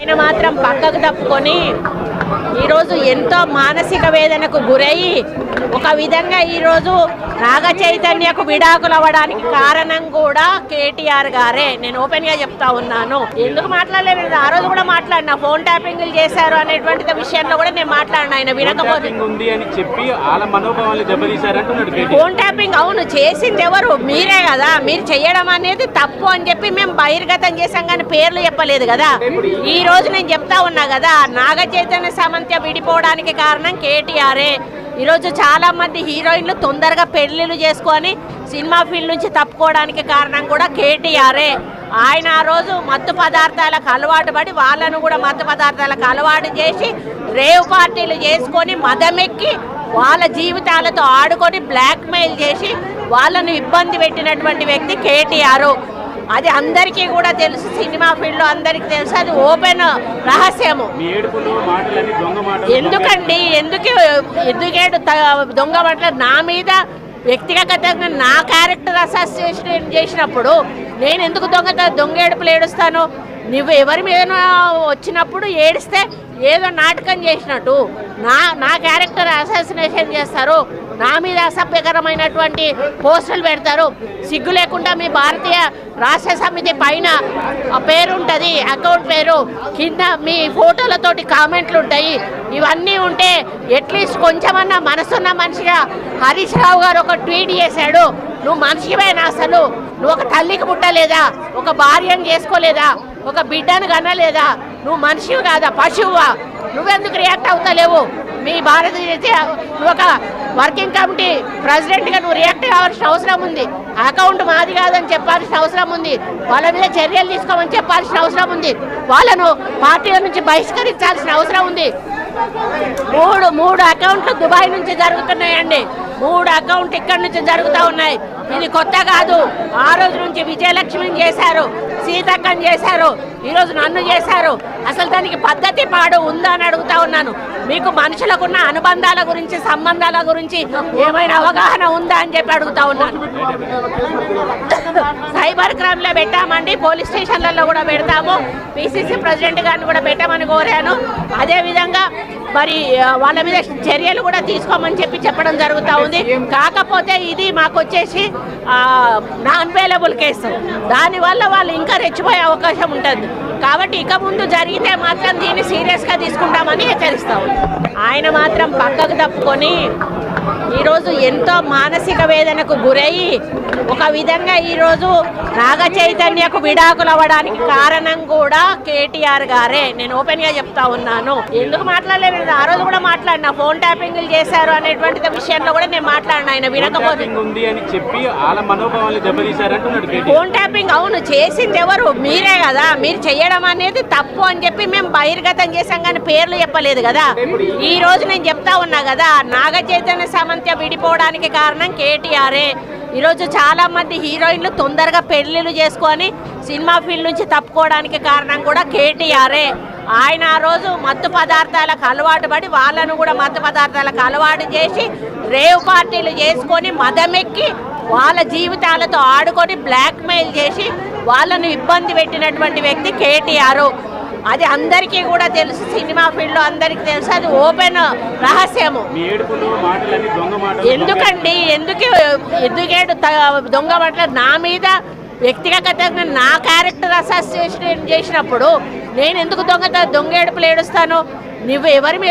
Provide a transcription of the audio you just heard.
ఆయన మాత్రం పక్కకు తప్పుకొని ఈరోజు ఎంతో మానసిక వేదనకు గురయ్యి ఒక విధంగా ఈరోజు నాగ చైతన్యకు విడాకులు అవ్వడానికి కారణం కూడా కేటీఆర్ గారే. నేను ఓపెన్గా చెప్తా ఉన్నాను. ఎందుకు మాట్లాడలేదు? ఆ రోజు కూడా మాట్లాడినా, ఫోన్ ట్యాపింగ్లు చేశారు అనేటువంటి విషయంలో కూడా నేను మాట్లాడినా. ఆయన వినకపోతే ఫోన్ ట్యాపింగ్ అవును చేసింది ఎవరు? మీరే కదా. మీరు చేయడం అనేది తప్పు అని చెప్పి మేము బహిర్గతం చేశాం, కానీ పేర్లు చెప్పలేదు కదా. ఈ రోజు నేను చెప్తా ఉన్నా కదా, నాగ చైతన్య సామంత్య విడిపోవడానికి కారణం కేటీఆరే. ఈరోజు చాలా మంది హీరోయిన్లు తొందరగా పెళ్లిళ్ళు చేసుకొని సినిమా ఫీల్డ్ నుంచి తప్పుకోవడానికి కారణం కూడా కేటీఆరే. ఆయన ఆ రోజు మత్తు పదార్థాలకు అలవాటు పడి వాళ్ళను కూడా మత్తు పదార్థాలకు అలవాటు చేసి రేవ్ పార్టీలు చేసుకొని మదమెక్కి వాళ్ళ జీవితాలతో ఆడుకొని బ్లాక్మెయిల్ చేసి వాళ్ళను ఇబ్బంది పెట్టినటువంటి వ్యక్తి కేటీఆర్. అది అందరికీ కూడా తెలుసు, సినిమా ఫీల్డ్లో అందరికీ తెలుసు. అది ఓపెన్ రహస్యము. ఎందుకండి ఎందుకేడు దొంగ మాటలు నా మీద వ్యక్తిగతంగా నా క్యారెక్టర్ అసోసియేషన్ చేసినప్పుడు నేను ఎందుకు దొంగ ఏడుపులు ఏడుస్తాను? నువ్వు ఎవరి మీద వచ్చినప్పుడు ఏడిస్తే ఏదో నాటకం చేసినట్టు నా క్యారెక్టర్ అసాసినేషన్ చేస్తారు, నా మీద అసభ్యకరమైనటువంటి పోస్టులు పెడతారు. సిగ్గు లేకుండా మీ భారతీయ రాష్ట్ర సమితి పైన పేరు ఉంటుంది, అకౌంట్ పేరు, కింద మీ ఫోటోలతోటి కామెంట్లు ఉంటాయి. ఇవన్నీ ఉంటే అట్లీస్ట్ కొంచెమన్నా మనసున్న మనిషిగా హరీష్ రావు గారు ఒక ట్వీట్ చేశాడు, నువ్వు మనిషివేనా? అసలు నువ్వు ఒక తల్లికి పుట్టలేదా? ఒక భార్యను చేసుకోలేదా? ఒక బిడ్డను కనలేదా? నువ్వు మనిషివి కాదా, పశువువా? నువ్వెందుకు రియాక్ట్ అవుతలేవు? మీ భారతదేశ ఒక వర్కింగ్ కమిటీ ప్రెసిడెంట్గా నువ్వు రియాక్ట్ కావాల్సిన అవసరం ఉంది. అకౌంట్ మాది కాదని చెప్పాల్సిన అవసరం ఉంది. వాళ్ళ మీద చర్యలు తీసుకోమని చెప్పాల్సిన అవసరం ఉంది. వాళ్ళను పార్టీల నుంచి బహిష్కరించాల్సిన అవసరం ఉంది. మూడు అకౌంట్లు దుబాయ్ నుంచి జరుగుతున్నాయండి. 3 అకౌంట్ ఇక్కడి నుంచి జరుగుతూ ఉన్నాయి. ఇది కొత్త కాదు. ఆ రోజు నుంచి విజయలక్ష్మిని చేశారు, సీతక్కని చేశారు, ఈరోజు నన్ను చేశారు. అసలు దానికి పద్ధతి పాడు ఉందా అని అడుగుతా ఉన్నాను. మీకు మనుషులకున్న అనుబంధాల గురించి, సంబంధాల గురించి ఏమైనా అవగాహన ఉందా అని చెప్పి అడుగుతా ఉన్నాను. సైబర్ క్రైమ్లో పెట్టామండి, పోలీస్ స్టేషన్లలో కూడా పెడతాము. పిసిసి ప్రెసిడెంట్ గారిని కూడా పెట్టామని కోరాను. అదేవిధంగా మరి వాళ్ళ మీద చర్యలు కూడా తీసుకోమని చెప్పడం జరుగుతూ ఉంది. కాకపోతే ఇది మాకు వచ్చేసి నాన్ అవైలబుల్ కేసు. దానివల్ల వాళ్ళు ఇంకా రెచ్చిపోయే అవకాశం ఉంటుంది. కాబట్టి ఇక ముందు జరిగితే మాత్రం దీన్ని సీరియస్గా తీసుకుంటామని హెచ్చరిస్తాము. ఆయన మాత్రం పక్కకు తప్పుకొని ఈరోజు ఎంతో మానసిక వేదనకు గురయ్యి ఒక విధంగా ఈరోజు నాగ చైతన్యకు విడాకులు అవ్వడానికి కారణం కూడా కేటీఆర్ గారే. నేను ఓపెన్గా చెప్తా ఉన్నాను. ఎందుకు మాట్లాడలేదు? ఆ రోజు కూడా మాట్లాడినా, ఫోన్ ట్యాపింగ్లు చేశారు అనేటువంటి విషయంలో కూడా నేను మాట్లాడినా. ఆయన వినకపోతే ఫోన్ ట్యాపింగ్ అవును చేసింది ఎవరు? మీరే కదా. మీరు చేయడం అనేది తప్పు అని చెప్పి మేము బహిర్గతం చేశాం, కానీ పేర్లు చెప్పలేదు కదా. ఈ రోజు నేను చెప్తా ఉన్నా కదా, నాగ చైతన్య సామంత్య విడిపోవడానికి కారణం కేటీఆరే. ఈరోజు చాలా మంది హీరోయిన్లు తొందరగా పెళ్లిళ్ళు చేసుకొని సినిమా ఫీల్డ్ నుంచి తప్పుకోవడానికి కారణం కూడా కేటీఆరే. ఆయన ఆ రోజు మత్తు పదార్థాలకు అలవాటు పడి వాళ్ళను కూడా మత్తు పదార్థాలకు అలవాటు చేసి రేవ్ పార్టీలు చేసుకొని మదమెక్కి వాళ్ళ జీవితాలతో ఆడుకొని బ్లాక్మెయిల్ చేసి వాళ్ళను ఇబ్బంది పెట్టినటువంటి వ్యక్తి కేటీఆర్. అది అందరికీ కూడా తెలుసు, సినిమా ఫీల్డ్లో అందరికీ తెలుసు. అది ఓపెన్ రహస్యము. ఎందుకండి ఎందుకేడు దొంగ మాటలు నా మీద వ్యక్తిగతంగా నా క్యారెక్టర్ అసోసియేషన్ చేసినప్పుడు నేను ఎందుకు దొంగ ఏడుపులు ఏడుస్తాను? నువ్వు ఎవరి మీద